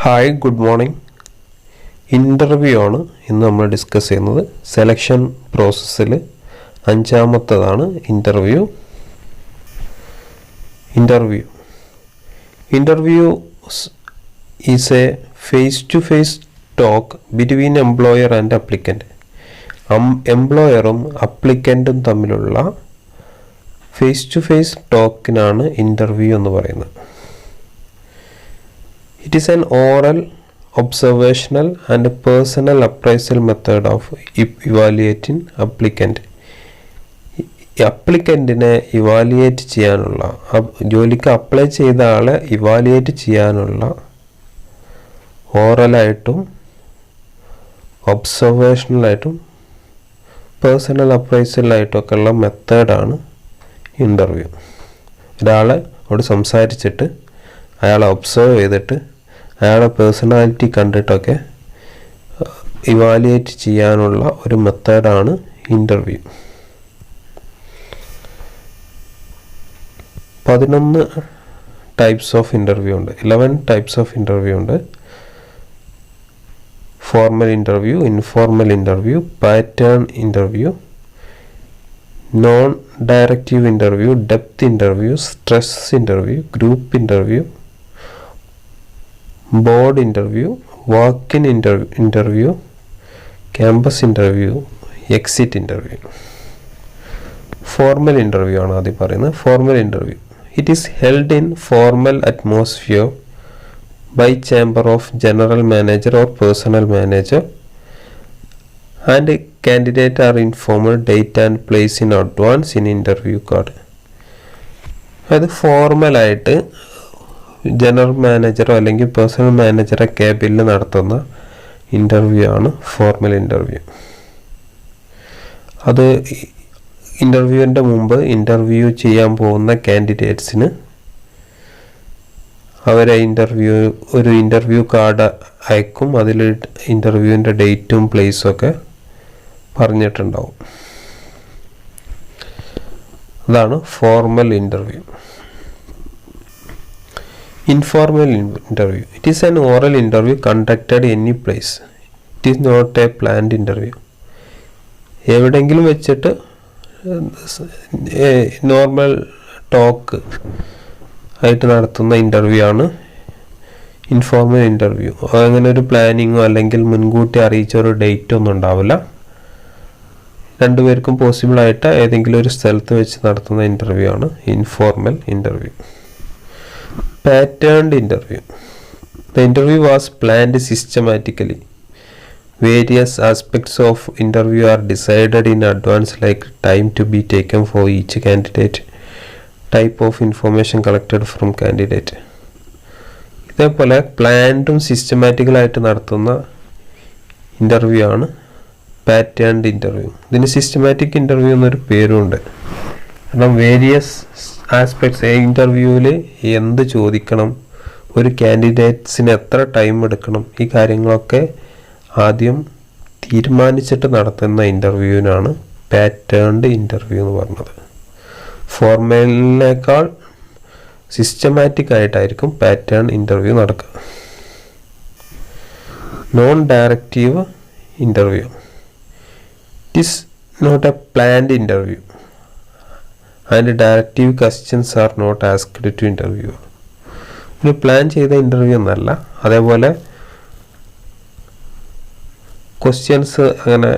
Hi, good morning. Interview ആണ് ഇന്ന് നമ്മൾ ഡിസ്കസ് ചെയ്യുന്നത്. സെലക്ഷൻ പ്രോസസ്സിൽ അഞ്ചാമത്തതാണ് interview. Interview is a face to face talk between employer and applicant. എംപ്ലോയറും അപ്ലിക്കൻറ്റും തമ്മിലുള്ള ഫേസ് ടു ഫേസ് ടോക്കിനാണ് ഇൻ്റർവ്യൂ എന്ന് പറയുന്നത്. It is an oral, observational and personal appraisal method of evaluating applicant. അപ്ലിക്കൻറ്റിനെ ഇവാലുവേറ്റ് ചെയ്യാനുള്ള, ജോലിക്ക് അപ്ലൈ ചെയ്ത ആളെ ഇവാലുവേറ്റ് ചെയ്യാനുള്ള ഓറലായിട്ടും ഒബ്സർവേഷണലായിട്ടും പേഴ്സണൽ അപ്രൈസലായിട്ടും ഒക്കെ ഉള്ള മെത്തേഡാണ് ഇൻ്റർവ്യൂ. ഒരാളോട് സംസാരിച്ചിട്ട് അയാളെ ഒബ്സർവ് ചെയ്തിട്ട് അയാളുടെ പേഴ്സണാലിറ്റി കണ്ടിട്ടൊക്കെ ഇവാലുവേറ്റ് ചെയ്യാനുള്ള ഒരു മെത്തേഡാണ് ഇൻ്റർവ്യൂ. 11 ടൈപ്സ് ഓഫ് ഇൻ്റർവ്യൂ ഉണ്ട്. 11 ടൈപ്സ് ഓഫ് ഇൻ്റർവ്യൂ ഉണ്ട്. Formal interview, informal interview, pattern interview, non directive interview, depth interview, stress interview, group interview, board interview, walk in interview, campus interview, exit interview. Formal interview ആണ് ആദ്യം പറയുന്നത്. Formal interview it is held in formal atmosphere by chamber of general manager or personal manager, and candidate are informed date and place in advance in interview card. അത് ഫോർമലായിട്ട് general മാനേജറോ അല്ലെങ്കിൽ personal മാനേജറെ ക്യാബിനിൽ നടത്തുന്ന interview ആണ് formal interview. അത് ഇൻ്റർവ്യൂവിൻ്റെ മുമ്പ് interview ചെയ്യാൻ പോകുന്ന കാൻഡിഡേറ്റ്സിന് അവരെ ഒരു ഇൻ്റർവ്യൂ കാർഡ് അയക്കും. അതിൽ ഇൻ്റർവ്യൂവിൻ്റെ ഡേറ്റും പ്ലേസും ഒക്കെ പറഞ്ഞിട്ടുണ്ടാവും. അതാണ് formal interview. Informal interview it is an oral interview conducted any place. It is not a planned interview. എവിടെയെങ്കിലും വെച്ചിട്ട് നോർമൽ ടോക്ക് ആയിട്ട് നടത്തുന്ന ഇൻ്റർവ്യൂ ആണ് ഇൻഫോർമൽ ഇൻ്റർവ്യൂ. അങ്ങനെ ഒരു പ്ലാനിങ്ങോ അല്ലെങ്കിൽ മുൻകൂട്ടി അറിയിച്ച ഒരു ഡേറ്റോ ഒന്നും ഉണ്ടാവില്ല. രണ്ടുപേർക്കും പോസിബിളായിട്ട് ഏതെങ്കിലും ഒരു സ്ഥലത്ത് വെച്ച് നടത്തുന്ന ഇൻ്റർവ്യൂ ആണ് informal interview. Patterned interview the interview was planned systematically. Various aspects of interview are decided in advance, like time to be taken for each candidate, type of information collected from candidate. ഇതേപോലെ പ്ലാൻഡും സിസ്റ്റമാറ്റിക്കലായിട്ട് നടത്തുന്ന interview ആണ് patterned interview. ഇതിന് systematic interview എന്നൊരു പേരുണ്ട്. കാരണം various aspects, ഇൻ്റർവ്യൂവിൽ എന്ത് ചോദിക്കണം, ഒരു കാൻഡിഡേറ്റ്സിന് എത്ര ടൈം എടുക്കണം, ഈ കാര്യങ്ങളൊക്കെ ആദ്യം തീരുമാനിച്ചിട്ട് നടത്തുന്ന ഇൻ്റർവ്യൂവിനാണ് പാറ്റേൺഡ് ഇൻ്റർവ്യൂ എന്ന് പറഞ്ഞത്. ഫോർമലിനേക്കാൾ സിസ്റ്റമാറ്റിക് ആയിട്ടായിരിക്കും പാറ്റേൺ ഇൻ്റർവ്യൂ നടക്കുക. Non directive interview it is not a planned interview and directive questions are not asked to interview. ഒരു പ്ലാൻ ചെയ്ത ഇൻ്റർവ്യൂ എന്നല്ല. അതേപോലെ ക്വസ്റ്റ്യൻസ് അങ്ങനെ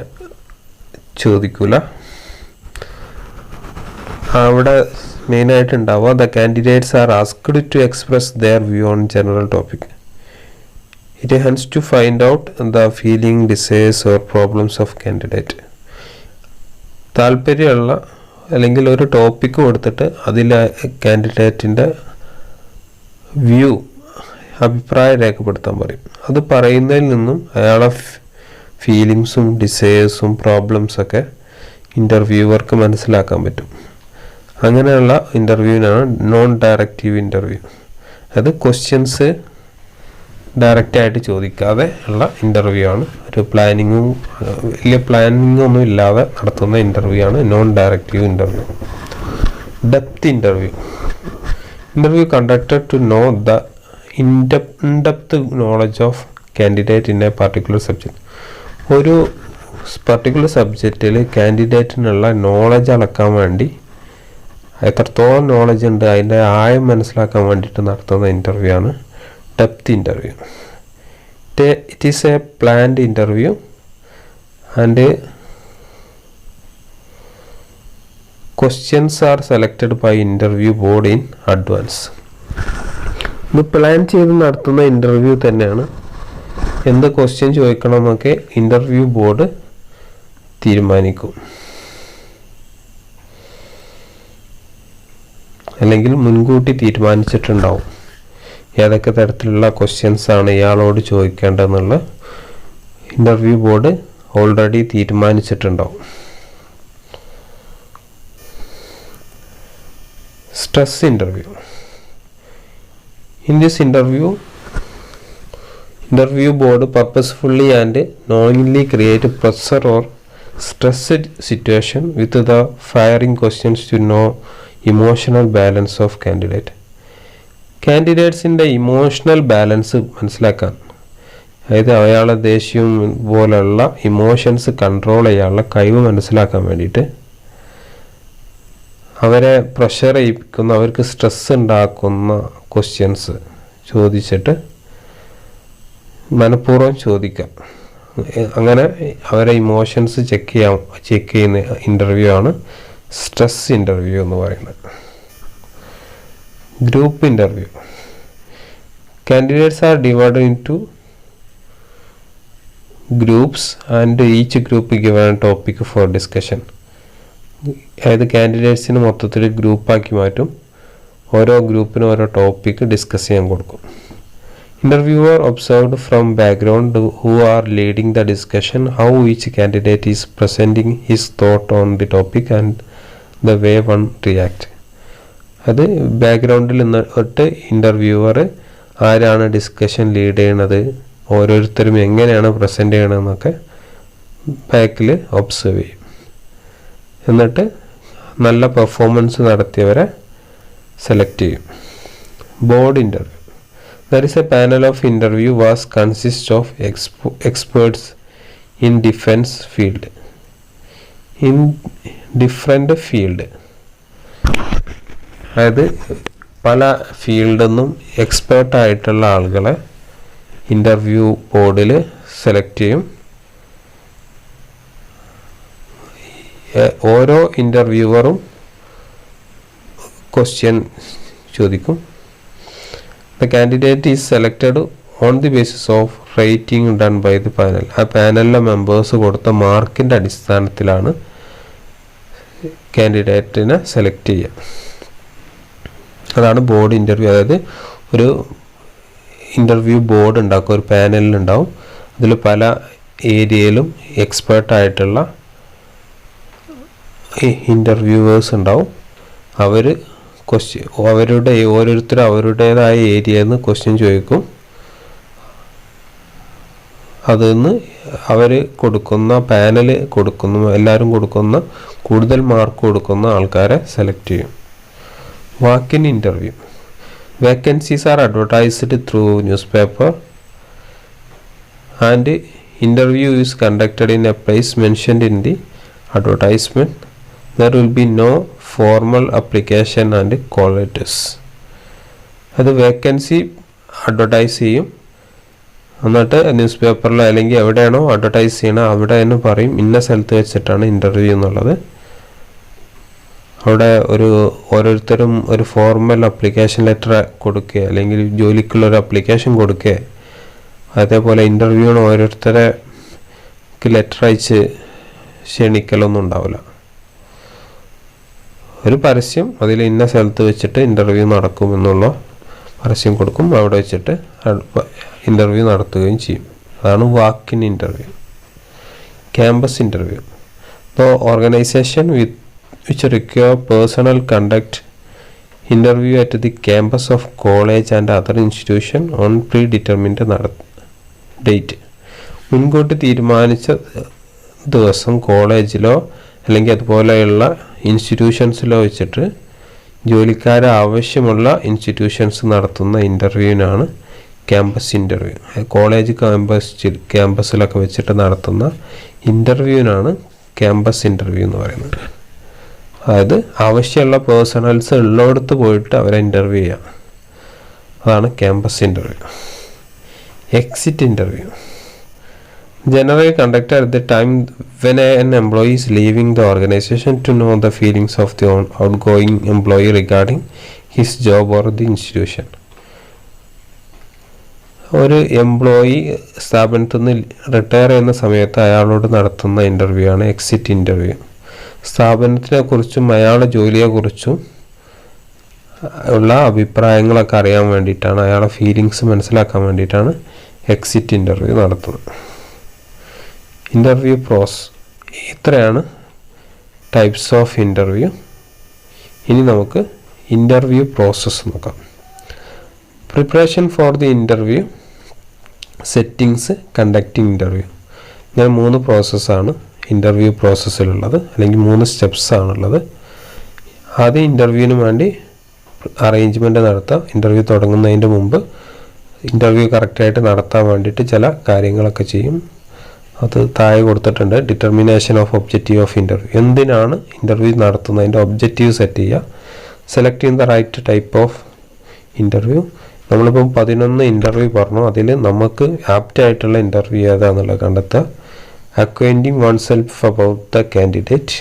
ചോദിക്കൂല. അവിടെ മെയിനായിട്ട് ഉണ്ടാവുക the candidates are asked to express their view on general topic. It hence to find out the feeling, desires or problems of candidate. താല്പര്യമുള്ള അല്ലെങ്കിൽ ഒരു ടോപ്പിക്ക് കൊടുത്തിട്ട് അതിൽ കാൻഡിഡേറ്റിൻ്റെ വ്യൂ, അഭിപ്രായം രേഖപ്പെടുത്താൻ പറയും. അത് പറയുന്നതിൽ നിന്നും അയാളെ ഫീലിങ്സും ഡിസയേഴ്സും പ്രോബ്ലംസൊക്കെ ഇൻ്റർവ്യൂവർക്ക് മനസ്സിലാക്കാൻ പറ്റും. അങ്ങനെയുള്ള ഇൻ്റർവ്യൂവിനാണ് നോൺ ഡയറക്റ്റീവ് ഇൻ്റർവ്യൂ. അത് ക്വസ്റ്റ്യൻസ് ഡയറക്റ്റായിട്ട് ചോദിക്കാതെ ഉള്ള ഇൻ്റർവ്യൂ ആണ്. ഒരു വലിയ പ്ലാനിങ്ങൊന്നും ഇല്ലാതെ നടത്തുന്ന ഇൻ്റർവ്യൂ ആണ് non directive interview. Depth interview conducted to know the in depth knowledge of candidate in a particular subject. ഒരു പർട്ടിക്കുലർ സബ്ജക്റ്റിൽ കാൻഡിഡേറ്റിനുള്ള നോളജ് അളക്കാൻ വേണ്ടി എത്രത്തോളം നോളജ് ഉണ്ട് അതിൻ്റെ ആഴം മനസ്സിലാക്കാൻ വേണ്ടിയിട്ട് നടത്തുന്ന ഇൻ്റർവ്യൂ ആണ് depth interview. It is a planned interview and questions are selected by interview board in advance. ഇത് പ്ലാൻ ചെയ്ത് നടത്തുന്ന ഇൻ്റർവ്യൂ തന്നെയാണ്. എന്ത് ക്വസ്റ്റ്യൻ ചോദിക്കണമെന്നൊക്കെ ഇൻ്റർവ്യൂ ബോർഡ് തീരുമാനിക്കും, അല്ലെങ്കിൽ മുൻകൂട്ടി തീരുമാനിച്ചിട്ടുണ്ടാവും ഏതൊക്കെ തരത്തിലുള്ള ക്വസ്റ്റ്യൻസ് ആണ് ഇയാളോട് ചോദിക്കേണ്ടതെന്നുള്ള ഇൻ്റർവ്യൂ ബോർഡ് ഓൾറെഡി തീരുമാനിച്ചിട്ടുണ്ടാവും. Stress interview. In this interview board purposefully and knowingly create a pressure or stressed situation with the firing questions to know emotional balance of candidate. Candidates in the emotional balance മനസ്സിലാക്കാൻ, അതായത് അയാളെ ദേഷ്യം പോലുള്ള emotions control ചെയ്യാനുള്ള കഴിവ് മനസ്സിലാക്കാൻ വേണ്ടിയിട്ട് അവരെ പ്രഷർ ചെയ്യിപ്പിക്കുന്ന, അവർക്ക് സ്ട്രെസ് ഉണ്ടാക്കുന്ന ക്വസ്റ്റ്യൻസ് ചോദിച്ചിട്ട് മനഃപൂർവ്വം ചോദിക്കാം. അങ്ങനെ അവരെ ഇമോഷൻസ് ചെക്ക് ചെയ്യുന്ന ഇൻ്റർവ്യൂ ആണ് സ്ട്രെസ് ഇൻ്റർവ്യൂ എന്ന് പറയുന്നത്. Group interview. Candidates are divided into groups and each group given A topic for discussion. അതായത് കാൻഡിഡേറ്റ്സിന് മൊത്തത്തിൽ ഗ്രൂപ്പാക്കി മാറ്റും. ഓരോ ഗ്രൂപ്പിനും ഓരോ ടോപ്പിക്ക് ഡിസ്കസ് ചെയ്യാൻ കൊടുക്കും. Interviewer observed from background who are leading the discussion how each candidate is presenting his thought on the topic and the way one react. അത് ബാക്ക്ഗ്രൗണ്ടിൽ നിന്നിട്ട് ഇൻ്റർവ്യൂവർ ആരാണ് ഡിസ്കഷൻ ലീഡ് ചെയ്യണത്, ഓരോരുത്തരും എങ്ങനെയാണ് പ്രസൻറ്റ് ചെയ്യണമെന്നൊക്കെ ബാക്കിൽ ഒബ്സർവ് ചെയ്യും. എന്നിട്ട് നല്ല പെർഫോമൻസ് നടത്തിയവരെ സെലക്ട് ചെയ്യും. Board interview. There is A panel of interview was consist of experts in defence field in different field. അതായത് പല ഫീൽഡിൽ നിന്നും എക്സ്പേർട്ടായിട്ടുള്ള ആളുകളെ ഇൻ്റർവ്യൂ ബോർഡിൽ സെലക്ട് ചെയ്യും. ഓരോ ഇൻ്റർവ്യൂവറും ക്വസ്റ്റ്യൻ ചോദിക്കും. The candidate is selected on the basis of rating done by the panel. ആ പാനലിലെ മെമ്പേഴ്സ് കൊടുത്ത മാർക്കിൻ്റെ അടിസ്ഥാനത്തിലാണ് കാൻഡിഡേറ്റിനെ സെലക്ട് ചെയ്യുക. അതാണ് ബോർഡ് ഇൻ്റർവ്യൂ. അതായത് ഒരു ഇൻ്റർവ്യൂ ബോർഡ് ഉണ്ടാക്കും, ഒരു പാനലിലുണ്ടാവും. അതിൽ പല ഏരിയയിലും എക്സ്പേർട്ടായിട്ടുള്ള ഇൻ്റർവ്യൂവേഴ്സ് ഉണ്ടാവും. അവർ ഓരോരുത്തരും അവരുടേതായ ഏരിയയിൽ നിന്ന് ക്വസ്റ്റ്യൻ ചോദിക്കും. അതിൽ നിന്ന് അവർ കൊടുക്കുന്ന പാനൽ കൊടുക്കുന്ന എല്ലാവരും കൊടുക്കുന്ന കൂടുതൽ മാർക്ക് കൊടുക്കുന്ന ആൾക്കാരെ സെലക്ട് ചെയ്യും. Walk in interview. Vacancies are advertised through news paper and interview is conducted in A place mentioned in the advertisement. There will be no formal application and call letters. അത് vacancy advertise ചെയ്യും. എന്നിട്ട് news പേപ്പറിലോ അല്ലെങ്കിൽ എവിടെയാണോ advertise ചെയ്യണം അവിടെ തന്നെ പറയും ഇന്ന സ്ഥലത്ത് വെച്ചിട്ടാണ് ഇൻ്റർവ്യൂ എന്നുള്ളത്. അവിടെ ഓരോരുത്തരും ഒരു ഫോർമൽ അപ്ലിക്കേഷൻ ലെറ്റർ കൊടുക്കുക, അല്ലെങ്കിൽ ജോലിക്കുള്ളൊരു അപ്ലിക്കേഷൻ കൊടുക്കുക. അതേപോലെ ഇൻ്റർവ്യൂവിന് ഓരോരുത്തരെ ലെറ്റർ അയച്ച് ക്ഷണിക്കലൊന്നും ഉണ്ടാവില്ല. ഒരു പരസ്യം, അതിൽ ഇന്ന സ്ഥലത്ത് വെച്ചിട്ട് ഇൻ്റർവ്യൂ നടക്കുമെന്നുള്ള പരസ്യം കൊടുക്കും. അവിടെ വെച്ചിട്ട് ഇൻ്റർവ്യൂ നടത്തുകയും ചെയ്യും. അതാണ് walk in interview. Campus interview. The organisation which require personal conduct interview at the campus off college and other institution on pre determined date. മുൻകൂട്ടി തീരുമാനിച്ച ദിവസം കോളേജിലോ അല്ലെങ്കിൽ അതുപോലെയുള്ള ഇൻസ്റ്റിറ്റ്യൂഷൻസിലോ വെച്ചിട്ട് ജോലിക്കാരെ ആവശ്യമുള്ള ഇൻസ്റ്റിറ്റ്യൂഷൻസ് നടത്തുന്ന ഇൻ്റർവ്യൂവിനാണ് ക്യാമ്പസ് ഇൻ്റർവ്യൂ. കോളേജ് ക്യാമ്പസിലൊക്കെ വെച്ചിട്ട് നടത്തുന്ന ഇൻ്റർവ്യൂവിനാണ് ക്യാമ്പസ് ഇൻ്റർവ്യൂ എന്ന് പറയുന്നത്. അതായത് ആവശ്യമുള്ള പേഴ്സണൽസ് ഉള്ളിടത്ത് പോയിട്ട് അവരെ ഇൻ്റർവ്യൂ ചെയ്യുക, അതാണ് campus interview. Exit interview generally conducted at the time when an employee is leaving the organization to know the feelings of the outgoing employee regarding his job or the institution. ഒരു employee സ്ഥാപനത്തിൽ നിന്ന് retire ചെയ്യുന്ന സമയത്ത് അയാളോട് നടത്തുന്ന interview ആണ് exit interview. സ്ഥാപനത്തിനെ കുറിച്ചും അയാളുടെ ജോലിയെക്കുറിച്ചും ഉള്ള അഭിപ്രായങ്ങളൊക്കെ അറിയാൻ വേണ്ടിയിട്ടാണ്, അയാളുടെ ഫീലിങ്സ് മനസ്സിലാക്കാൻ വേണ്ടിയിട്ടാണ് എക്സിറ്റ് ഇൻ്റർവ്യൂ നടത്തുന്നത്. ഇൻ്റർവ്യൂ ഇത്രയാണ് ടൈപ്സ് ഓഫ് ഇൻ്റർവ്യൂ. ഇനി നമുക്ക് ഇൻ്റർവ്യൂ പ്രോസസ്സ് നോക്കാം. Preparation for the interview, settings, conducting interview. ഇങ്ങനെ 3 പ്രോസസ്സാണ് ഇൻ്റർവ്യൂ പ്രോസസ്സിലുള്ളത്, അല്ലെങ്കിൽ 3 സ്റ്റെപ്സാണുള്ളത്. ആദ്യം ഇൻ്റർവ്യൂവിന് വേണ്ടി അറേഞ്ച്മെൻറ്റ് നടത്താം. ഇൻ്റർവ്യൂ തുടങ്ങുന്നതിൻ്റെ മുമ്പ് ഇൻ്റർവ്യൂ കറക്റ്റായിട്ട് നടത്താൻ വേണ്ടിയിട്ട് ചില കാര്യങ്ങളൊക്കെ ചെയ്യും. അത് താഴെ കൊടുത്തിട്ടുണ്ട്. Determination of objective of interview, എന്തിനാണ് ഇൻ്റർവ്യൂ നടത്തുന്നതിൻ്റെ ഒബ്ജക്റ്റീവ് സെറ്റ് ചെയ്യുക. സെലക്ട് ചെയ്യുന്ന the right type of interview. നമ്മളിപ്പം 11 ഇൻ്റർവ്യൂ പറഞ്ഞു, അതിൽ നമുക്ക് ആപ്റ്റായിട്ടുള്ള ഇൻ്റർവ്യൂ ഏതാണെന്നുള്ളത് കണ്ടെത്തുക. Acquainting oneself about the candidate,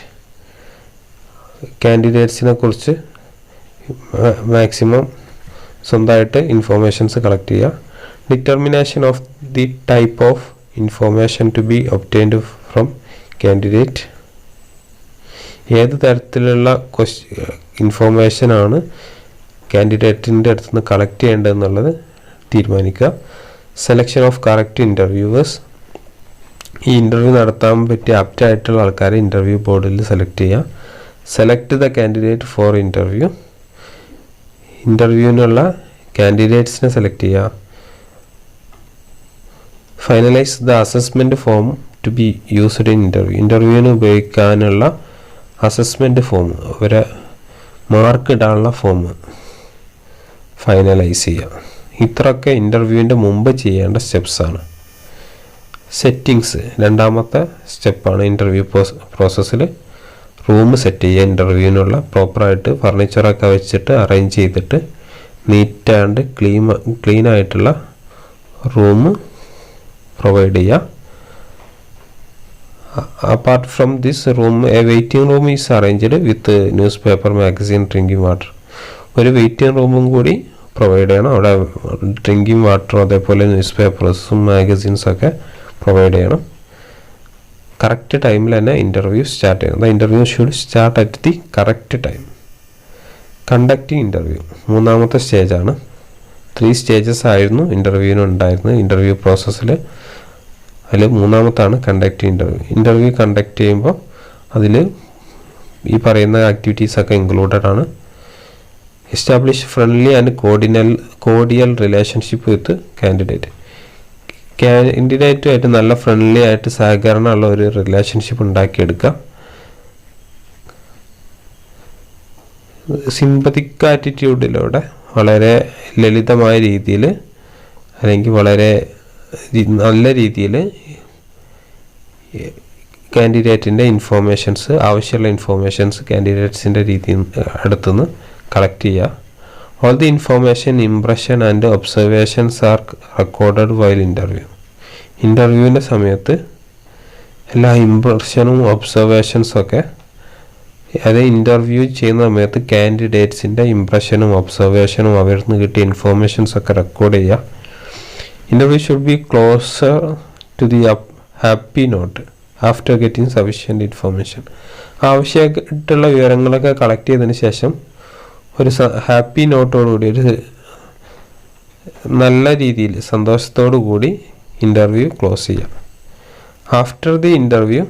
കാൻഡിഡേറ്റ്സിനെ കുറിച്ച് മാക്സിമം സ്വന്തമായിട്ട് ഇൻഫോർമേഷൻസ് കളക്ട് ചെയ്യുക. Determination of the type of information to be obtained from candidate, ഏത് തരത്തിലുള്ള ഇൻഫോർമേഷനാണ് കാൻഡിഡേറ്റിൻ്റെ അടുത്ത് നിന്ന് കളക്ട് ചെയ്യേണ്ടതെന്നുള്ളത് തീരുമാനിക്കുക. സെലക്ഷൻ ഓഫ് കറക്റ്റ് ഇൻ്റർവ്യൂവേഴ്സ്, ഈ ഇൻ്റർവ്യൂ നടത്താൻ പറ്റിയ ആപ്റ്റായിട്ടുള്ള ആൾക്കാരെ ഇൻ്റർവ്യൂ ബോർഡിൽ സെലക്ട് ചെയ്യുക. Select the candidate for interview, ഇൻ്റർവ്യൂവിനുള്ള കാൻഡിഡേറ്റ്സിനെ സെലക്ട് ചെയ്യുക. Finalise the assessment form to be used in interview, ഇൻ്റർവ്യൂവിന് ഉപയോഗിക്കാനുള്ള അസസ്മെൻറ്റ് ഫോം, അവരെ മാർക്ക് ഇടാനുള്ള ഫോം ഫൈനലൈസ് ചെയ്യുക. ഇത്രയൊക്കെ ഇൻ്റർവ്യൂവിൻ്റെ മുമ്പ് ചെയ്യേണ്ട സ്റ്റെപ്സാണ്. സെറ്റിങ്സ് രണ്ടാമത്തെ സ്റ്റെപ്പാണ് ഇൻ്റർവ്യൂ പ്രോസസ്സിൽ. റൂം സെറ്റ് ചെയ്യുക, ഇൻ്റർവ്യൂവിനുള്ള പ്രോപ്പറായിട്ട് ഫർണിച്ചറൊക്കെ വെച്ചിട്ട് അറേഞ്ച് ചെയ്തിട്ട് നീറ്റ് ആൻഡ് ക്ലീൻ ആയിട്ടുള്ള റൂം പ്രൊവൈഡ് ചെയ്യുക. Apart from this room, A waiting room is arranged with news paper, magazine, drinking water. ഒരു വെയിറ്റിംഗ് റൂമും കൂടി പ്രൊവൈഡ് ചെയ്യണം. അവിടെ ഡ്രിങ്കിങ് വാട്ടറും അതേപോലെ ന്യൂസ് പേപ്പേഴ്സും മാഗസിൻസൊക്കെ പ്രൊവൈഡ് ചെയ്യണം. കറക്റ്റ് ടൈമിൽ തന്നെ ഇൻ്റർവ്യൂ സ്റ്റാർട്ട് ചെയ്യണം. The interview should start at the correct time. Conducting interview മൂന്നാമത്തെ സ്റ്റേജാണ്. 3 സ്റ്റേജസ് ആയിരുന്നു ഇൻ്റർവ്യൂവിന് ഉണ്ടായിരുന്നത് ഇൻ്റർവ്യൂ പ്രോസസ്സിൽ. അതിൽ മൂന്നാമത്താണ് കണ്ടക്റ്റിംഗ് ഇൻ്റർവ്യൂ. ഇൻ്റർവ്യൂ കണ്ടക്ട് ചെയ്യുമ്പോൾ അതിൽ ഈ പറയുന്ന ആക്ടിവിറ്റീസൊക്കെ ഇൻക്ലൂഡഡ് ആണ്. Establish friendly and cordial relationship with candidate, കാൻഡിഡേറ്റുമായിട്ട് നല്ല ഫ്രണ്ട്ലി ആയിട്ട് സഹകരണമുള്ള ഒരു റിലേഷൻഷിപ്പ് ഉണ്ടാക്കിയെടുക്കുക. സിമ്പതിക് ആറ്റിറ്റ്യൂഡിലൂടെ വളരെ ലളിതമായ രീതിയിൽ അല്ലെങ്കിൽ വളരെ നല്ല രീതിയിൽ കാൻഡിഡേറ്റിൻ്റെ ഇൻഫോർമേഷൻസ്, ആവശ്യമുള്ള ഇൻഫോർമേഷൻസ് കാൻഡിഡേറ്റ്സിൻ്റെ അടുത്തുനിന്ന് കളക്ട് ചെയ്യുക. All the information, impression and observations are recorded while interview. ഇൻ്റർവ്യൂവിൻ്റെ സമയത്ത് എല്ലാ ഇംപ്രഷനും ഒബ്സർവേഷൻസൊക്കെ, അത് ഇൻ്റർവ്യൂ ചെയ്യുന്ന സമയത്ത് കാൻഡിഡേറ്റ്സിൻ്റെ ഇംപ്രഷനും ഒബ്സർവേഷനും അവരിൽ നിന്ന് കിട്ടിയ ഇൻഫോർമേഷൻസൊക്കെ റെക്കോർഡ് ചെയ്യുക. Interview should be closer to the happy note after getting sufficient information. ആവശ്യമായിട്ടുള്ള വിവരങ്ങളൊക്കെ കളക്ട് ചെയ്തതിന് ശേഷം ഒരു ഹാപ്പി നോട്ടോടുകൂടി, ഒരു നല്ല രീതിയിൽ സന്തോഷത്തോടു കൂടി ഇൻ്റർവ്യൂ ക്ലോസ് ചെയ്യുക. After the interview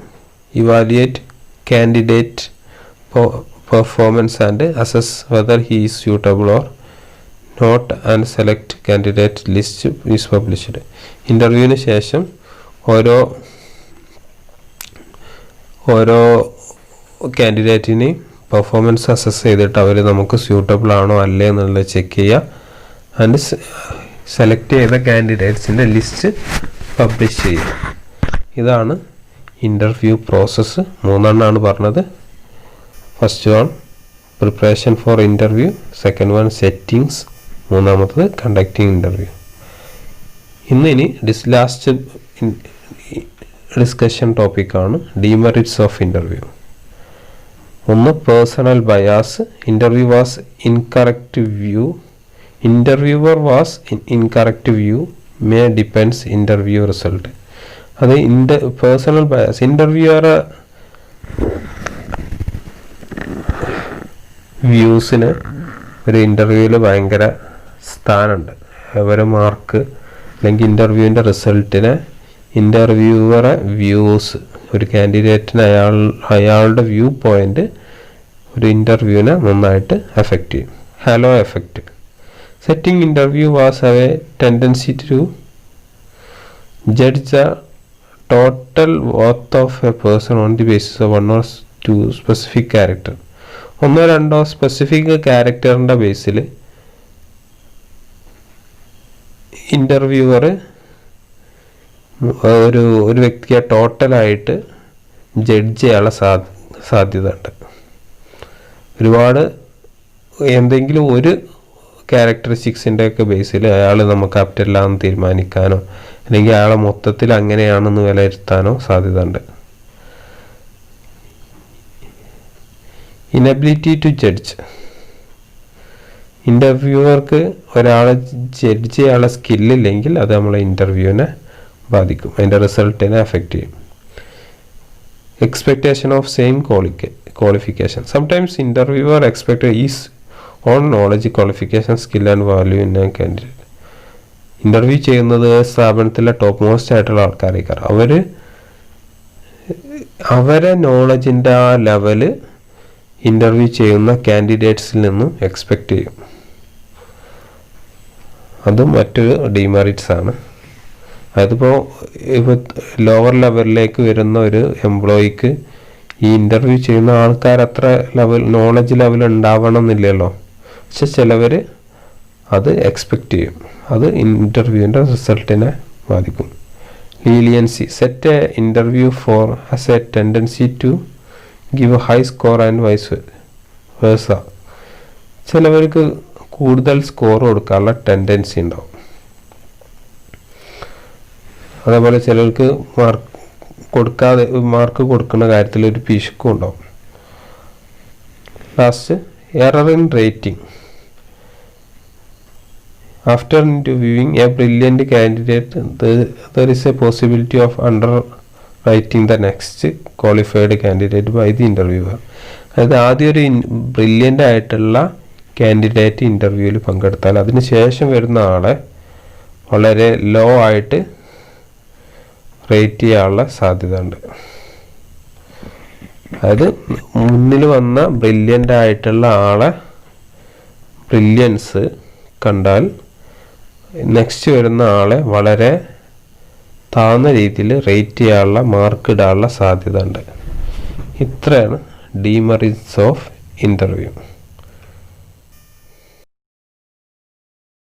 evaluate candidate performance and assess whether he is suitable or not and select candidate list is published. ഇൻ്റർവ്യൂവിന് ശേഷം ഓരോ കാൻഡിഡേറ്റിനെയും പെർഫോമൻസ് അസസ് ചെയ്തിട്ട് അവർ നമുക്ക് സ്യൂട്ടബിൾ ആണോ അല്ലേ എന്നുള്ളത് ചെക്ക് ചെയ്യുക. ആൻഡ് സെലക്ട് ചെയ്ത കാൻഡിഡേറ്റ്സിൻ്റെ ലിസ്റ്റ് പബ്ലിഷ് ചെയ്യും. ഇതാണ് ഇൻ്റർവ്യൂ പ്രോസസ്സ്. 3 എണ്ണമാണ് പറഞ്ഞത്. First one preparation for interview, second one settings, മൂന്നാമത്തത് കണ്ടക്ടിങ് ഇൻ്റർവ്യൂ. ഇനി ലാസ്റ്റ് ഡിസ്കഷൻ ടോപ്പിക്കാണ് ഡീമെറിറ്റ്സ് ഓഫ് ഇൻ്റർവ്യൂ. ഒന്ന് personal bias. Interviewer was incorrect view may depends interview result. അത് പേഴ്സണൽ ബയാസ്, ഇൻ്റർവ്യൂവറെ വ്യൂസിന് ഒരു ഇൻ്റർവ്യൂവിൽ ഭയങ്കര സ്ഥാനമുണ്ട്. അവരെ മാർക്ക് അല്ലെങ്കിൽ ഇൻ്റർവ്യൂവിൻ്റെ റിസൾട്ടിനെ ഇൻ്റർവ്യൂവറെ വ്യൂസ്, ഒരു കാൻഡിഡേറ്റിന് അയാളുടെ വ്യൂ പോയിൻ്റ് ഒരു ഇൻ്റർവ്യൂവിനെ നന്നായിട്ട് എഫക്റ്റ് ചെയ്യും. Halo effect. Setting interview was have a tendency to judge the total worth of a person on the basis of 1 or 2 specific character. 1 or 2 specific ക്യാരക്ടറിൻ്റെ ബേസിൽ ഇൻ്റർവ്യൂവർ ഒരു വ്യക്തിയെ ടോട്ടലായിട്ട് ജഡ്ജ് ചെയ്യാനുള്ള സാധ്യത ഉണ്ട്. ഒരുപാട് എന്തെങ്കിലും ഒരു ക്യാരക്ടറിസ്റ്റിക്സിൻ്റെ ഒക്കെ ബേസിൽ അയാൾ നമുക്ക് ആപ്റ്റല്ലാന്ന് തീരുമാനിക്കാനോ അല്ലെങ്കിൽ അയാളെ മൊത്തത്തിൽ അങ്ങനെയാണെന്ന് വിലയിരുത്താനോ സാധ്യത ഉണ്ട്. Inability to judge. ഇൻ്റർവ്യൂവർക്ക് ഒരാളെ ജഡ്ജ് ചെയ്യാനുള്ള സ്കില്ലില്ലെങ്കിൽ അത് നമ്മളെ ഇൻ്റർവ്യൂവിനെ ബാധിക്കും, അതിൻ്റെ റിസൾട്ടിനെ എഫക്റ്റ് ചെയ്യും. Expectation of same qualification. Sometimes interviewer expect his own knowledge, qualification, skill and value in a candidate. Interview ചെയ്യുന്നത് സ്ഥാപനത്തിലെ ടോപ്പ് മോസ്റ്റ് ആയിട്ടുള്ള ആൾക്കാരേക്കാരം. അവരെ നോളജിൻ്റെ ആ ലെവല് ഇൻ്റർവ്യൂ ചെയ്യുന്ന കാൻഡിഡേറ്റ്സിൽ നിന്നും എക്സ്പെക്റ്റ് ചെയ്യും. അതും മറ്റൊരു ഡിമെറിറ്റ്സ് ആണ്. അതിപ്പോൾ ലോവർ ലെവലിലേക്ക് വരുന്ന ഒരു എംപ്ലോയിക്ക് ഈ ഇൻ്റർവ്യൂ ചെയ്യുന്ന ആൾക്കാർ അത്ര നോളജ് ലെവൽ ഉണ്ടാവണം എന്നില്ലല്ലോ. പക്ഷെ ചിലവർ അത് എക്സ്പെക്റ്റ് ചെയ്യും. അത് ഇൻ്റർവ്യൂവിൻ്റെ റിസൾട്ടിനെ ബാധിക്കും. Leniency. Set a interview for has a tendency to give high score and vice versa. ചിലവർക്ക് കൂടുതൽ സ്കോർ കൊടുക്കാനുള്ള ടെൻഡൻസി ഉണ്ടാവും. അതേപോലെ ചിലർക്ക് മാർക്ക് കൊടുക്കുന്ന കാര്യത്തിൽ ഒരു പിശുക്കും ഉണ്ടാവും. Last error in rating. After interviewing a brilliant candidate there is a possibility of under rating the next qualified candidate by the interviewer. അതായത് ആദ്യം ഒരു ബ്രില്യൻ്റ് ആയിട്ടുള്ള കാൻഡിഡേറ്റ് ഇൻ്റർവ്യൂവിൽ പങ്കെടുത്താൽ അതിന് ശേഷം വരുന്ന ആളെ വളരെ ലോ ആയിട്ട് റേറ്റ് ചെയ്യാനുള്ള സാധ്യത ഉണ്ട്. അതായത് മുന്നിൽ വന്ന ബ്രില്യൻ്റ് ആയിട്ടുള്ള ആളെ ബ്രില്യൻസ് കണ്ടാൽ നെക്സ്റ്റ് വരുന്ന ആളെ വളരെ താഴ്ന്ന രീതിയിൽ റേറ്റ് ചെയ്യാനുള്ള മാർക്ക് ഇടാനുള്ള സാധ്യത ഉണ്ട്. ഇത്രയാണ് ഡീമെറിറ്റ്സ് ഓഫ് ഇൻ്റർവ്യൂ.